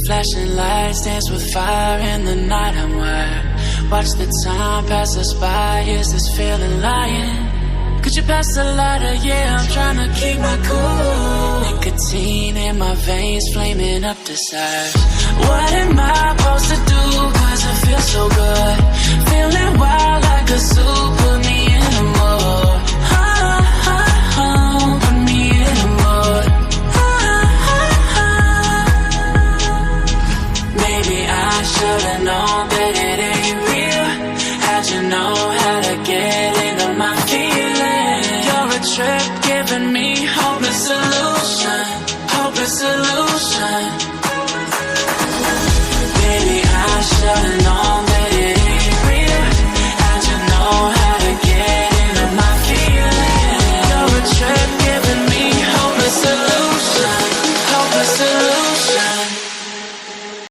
Flashing lights dance with fire in the night. I'm wired. Watch the time pass us by. Is this feeling lying? Could you pass the lighter? Yeah, I'm trying to keep my cool. Nicotine in my veins, flaming up desires. What am I supposed to do? Cause it feels so good. Feeling wild like a zoo. Put me